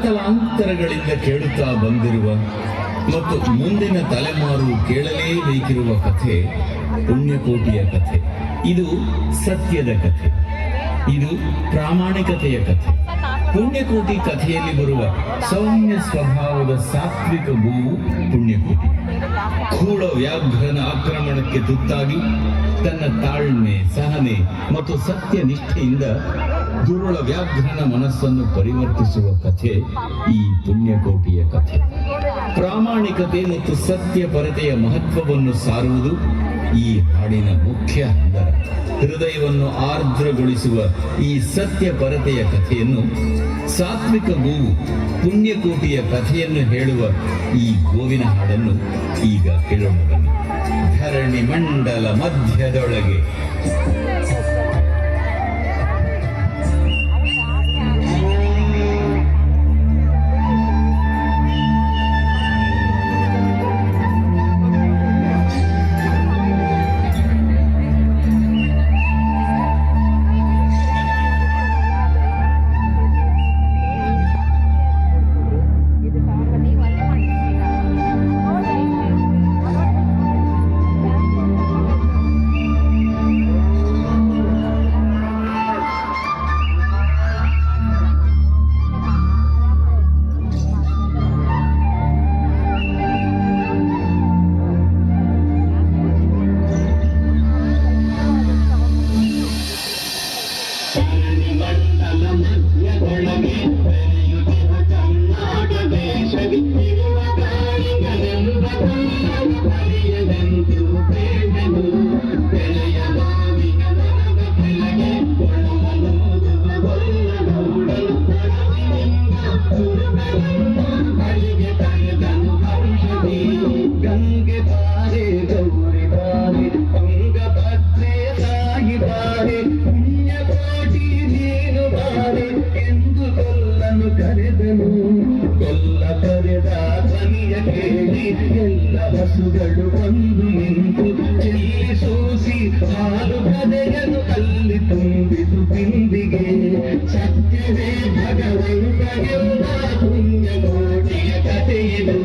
ತಲತಲಾಂತರಗಳಿಂದ ಕೇಳುತ್ತಾ ಬಂದಿರುವ ಮತ್ತು ಮುಂದಿನ ತಲೆಮಾರು ಕೇಳಲೇಬೇಕಿರುವ ಕಥೆ ಪುಣ್ಯಕೋಟಿಯ ಕಥೆ. ಇದು ಸತ್ಯದ ಕಥೆ, ಇದು ಪ್ರಾಮಾಣಿಕತೆಯ ಕಥೆ. ಪುಣ್ಯಕೋಟಿ ಕಥೆಯಲ್ಲಿ ಬರುವ ಸೌಮ್ಯ ಸ್ವಭಾವದ ಸಾತ್ವಿಕ ಗೋವು ಪುಣ್ಯಕೋಟಿ. ಕೂಳ ವ್ಯಾಘ್ರನ ಆಕ್ರಮಣಕ್ಕೆ ತುತ್ತಾಗಿ ತನ್ನ ತಾಳ್ಮೆ, ಸಹನೆ ಮತ್ತು ಸತ್ಯ ನಿಷ್ಠೆಯಿಂದ ದುರುಳ ವ್ಯಾಘ್ರನ ಮನಸ್ಸನ್ನು ಪರಿವರ್ತಿಸುವ ಕಥೆ ಈ ಪುಣ್ಯಕೋಟಿಯ ಕಥೆ. ಪ್ರಾಮಾಣಿಕತೆ ಮತ್ತು ಸತ್ಯ ಪರತೆಯ ಮಹತ್ವವನ್ನು ಸಾರುವುದು ಈ ಹಾಡಿನ ಮುಖ್ಯ ಹಂದರ. ಹೃದಯವನ್ನು ಆರ್ದ್ರಗೊಳಿಸುವ ಈ ಸತ್ಯ ಪರತೆಯ ಕಥೆಯನ್ನು, ಸಾತ್ವಿಕ ಗೋವು ಪುಣ್ಯಕೋಟಿಯ ಕಥೆಯನ್ನು ಹೇಳುವ ಈ ಗೋವಿನ ಹಾಡನ್ನು ಈಗ ಕೇಳೋಣ ಬನ್ನಿ. ಧರಣಿ ಮಂಡಲ ಮಧ್ಯದೊಳಗೆ ಹಸುಗಳು ಬಂದು ನಿಂತು ಚೆಲ್ಲಿ ಸೋಸಿ ಹಾಲು ಕದೆಯನ್ನು ಅಲ್ಲಿ ತುಂಬಿತು ಬಿಂದಿಗೆ. ಸತ್ಯವೇ ಭಗವಂತನೆಂಬ ಪುಣ್ಯಕೋಟಿಯ ಕಥೆಯಿದು.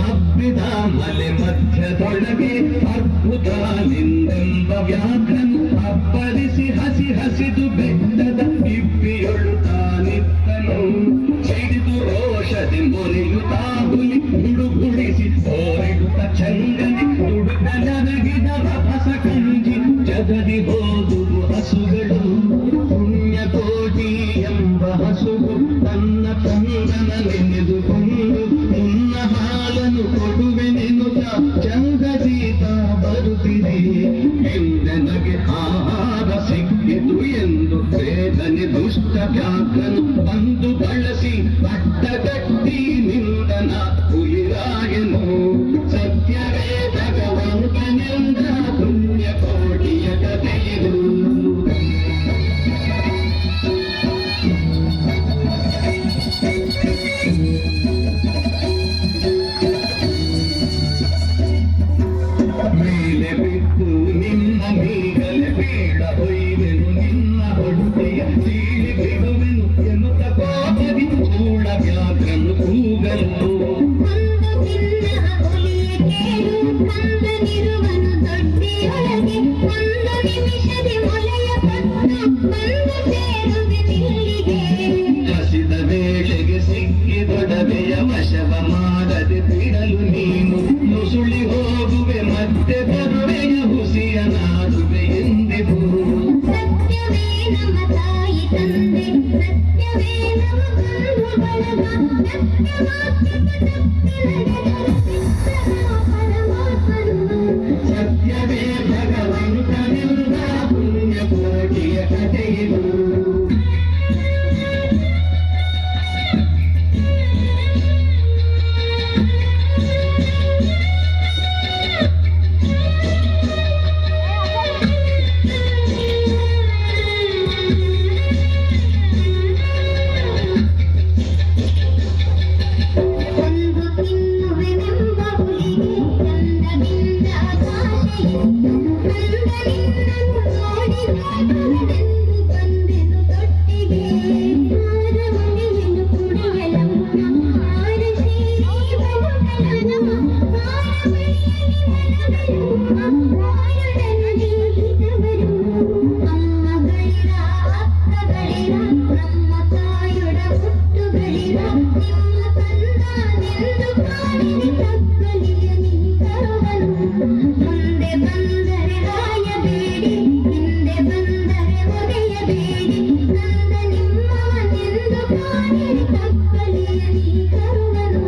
ಹಬ್ಬಿದ ಮಲೆ ಮಧ್ಯದೊಳಗೆ ಅದ್ಭುತ ನಿಂದೆಂಬ ವ್ಯಾಘ್ರನು ಅಪ್ಪರಿಸಿ ಹಸಿ ಹಸಿದು ಬೆಟ್ಟದ ಇಬ್ಬಿಯೊಳು ತಾನಿತ್ತನು. ಸಿಡಿದು ರೋಷದಿ ಮೊರೆಯುತ್ತಾ ಹುಲಿ ಹುಡುಗುಳಿಸಿ ಓರಿಡುತ್ತ ಚಂಗನೆ ತುಡುಕಲರಗಿದ ರಭಸ ಕಂಜಿ ಜಗದಿ ಹೋದುವು ಹಸುಗಳು. ಪುಣ್ಯಕೋಟಿ ಎಂಬ ಹಸುವು ತನ್ನ ಕಂದನ ನೆನೆದುಕೊಂಡು ಮುನ್ನ ಹಾಲನ್ನು ಕೊಡುವೆನೆನ್ನುತ್ತ ಚಂಗದೀತ ಬರುತ್ತಿದೆ. ಎಂದನಗೆ ಆಹಾರ ಸಿಕ್ಕಿತು ಎಂದು ವೇದನೆ ದುಷ್ಟ ವ್ಯಾಘ್ರನು ಬಂದು ಬಳಸಿ ಅಡ್ಡಗಟ್ಟಿ ನಿಂದನ ಹುಲಿರಾಯನು. ಸತ್ಯವೇ ಭಗವಂತನೆಂದ ಪುಣ್ಯಕೋಟಿಯ ಕಥೆಯಿದು. ಮೇಲೆ ಬಿಟ್ಟು ನಿನ್ನ ಮೀಗಲೆ ಬೀಳ ಹೊಯ್ವೆನು ನಿನ್ನ ಹೊಟ್ಟೆಯ ಸೀಳಿ ಬಿಡುವೆನು ಎನ್ನುತ್ತ ಕೋಪದಿ ಕೂಳ ವ್ಯಾಘ್ರನು ಕೂಗಲು. ಹಸಿದ ವೇಳೆಗೆ ಸಿಕ್ಕಿದೊಡವೆಯ ವಶವ ಮಾಡದೆ ಬಿಡಲು ನೀನು ಮುಸುಳಿ ಹೋಗುವೆ ಮತ್ತೆ ಬರುವೆಯ ಹುಸಿಯ ನಾಡುವೆ ಎಂದೆವು. ಸತ್ಯವೇ ನಮ್ಮ ತಾಯಿ ತಂದೆ, ಸತ್ಯವೇ ನಮ್ಮ ಬಂಧು ಬಳಗ, ಸತ್ಯವೇ ಭಗವಂತನೆಂದ ಬಂದೆನು ತೊಟ್ಟಿಗೆ ಹಾರಮಣಿಯನ್ನು ಕುಡಿಯಲಮ್ಮ ಹಾರ ಶ್ರೀವನು ಕಲನ ಹಾರಮಣಿಯಲ್ಲಿ ಮನಗಳು ಹಾರಡನು ಹಿತವರು ಅಮ್ಮಗಳಿರ ಅಕ್ಕಗಳಿರ ನಮ್ಮ ತಾಯುಡ ಹುಟ್ಟುಗಳಿರ ನಿಮ್ಮ ತಂದನೆಂದು ಕಾಣಿರಿ ತಕ್ಕಲಿಯ ನೀ ಕರುವನು ಮುಂದೆ ಬಂದರೆ ಹಾಯಬೇಡಿ ಹಿಂದೆ ಬಂದರೆ ಒದೆಯಬೇಡಿ ನಂದ ನಿಮ್ಮವನೆಂದು ಕಾಣಿರಿ ತಕ್ಕಲಿಯ ನೀ ಕರುವನು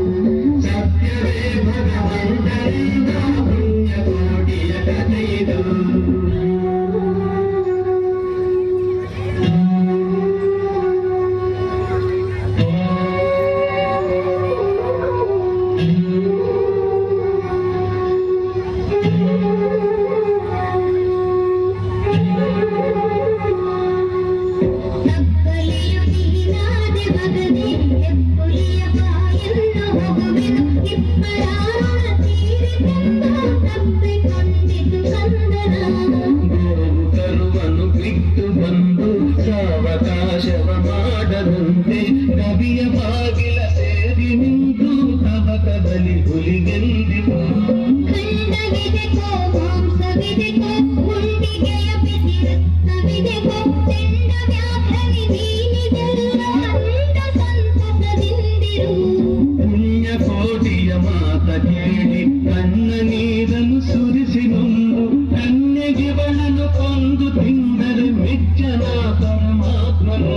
ಸತ್ಯವೇ ಭಗವಂತರಿಂದ ಪುಣ್ಯಕೋಟಿಯ ಕಥೆಯಿದು ತಕ್ಕಲಿಯು ನೀನಾದೆ ಮಗನೇ ಹೆಪ್ಪುಲಿಯ ಬಾಯನ್ನು ಹೋಗುವೆನು ಇಬ್ಬರಾರುಣ ತೀರಿತೆಂದು ತಪ್ಪಿಕೊಂಡಿತು ಕಂದನ ಗೋವು ಕರುವನ್ನು ಬಿಟ್ಟು ಬಂದು ಸಾವಕಾಶವ ಮಾಡದಂತೆ ಕವಿಯ ಬಾಗಿಲ ಸೇರಿ ನಿಂತು ತವಕದಲ್ಲಿ ಹುಲಿಗೆಂದಿತು ಖಂಡವಿದೆಕೋ ಮಾಂಸವಿದೆಕೋ ಗುಂಡಿಗೆಯ ಬಿಸಿ ರಕ್ತವಿದೆಕೋ ಚೆಂಡ ವ್ಯಾಘ್ರವಿ ನೀನಿದೆಲ್ಲ ಅಂದ ಸಂತಸದಿಂದಿರು ಪುಣ್ಯಕೋಟಿಯ ಮಾತ ಕೇಳಿ ಕಣ್ಣ ನೀರನ್ನು ಸುರಿಸಿ ನೊಂದು ಕನ್ಯಗಿವಳನ್ನು ಕೊಂದು ತಿಂದರೆ ಮೆಚ್ಚನ ಪರಮಾತ್ಮನು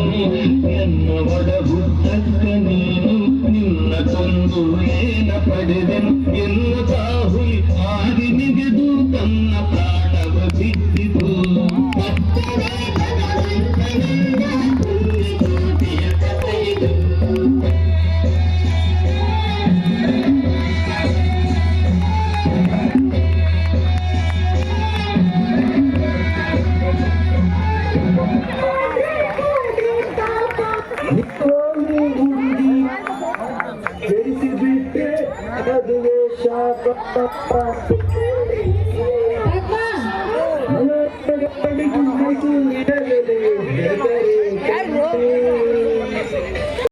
ಎನ್ನ ಒಡ ಹುಟ್ಟಕ್ಕ ನೀನು ನಿನ್ನ ಕೊಂದು ಏನ ಪಡೆದೆನು ಎನ್ನುತ್ತಾ ಹುಲಿ ಹಾರಿ ನಿಗೆದು ತನ್ನ ಪ್ರಾಣವ ಬಿಟ್ಟಿತು ಸತ್ಯವೇ ಭಗವಂತನಿಂದ ಪುಣ್ಯಕೋಟಿಯ ಕಥೆಯಿದು ಬಿಟ್ಟೆ ಅದುವೇ ಶಾಪ ಅಪ್ಪ ಇಡಲೇ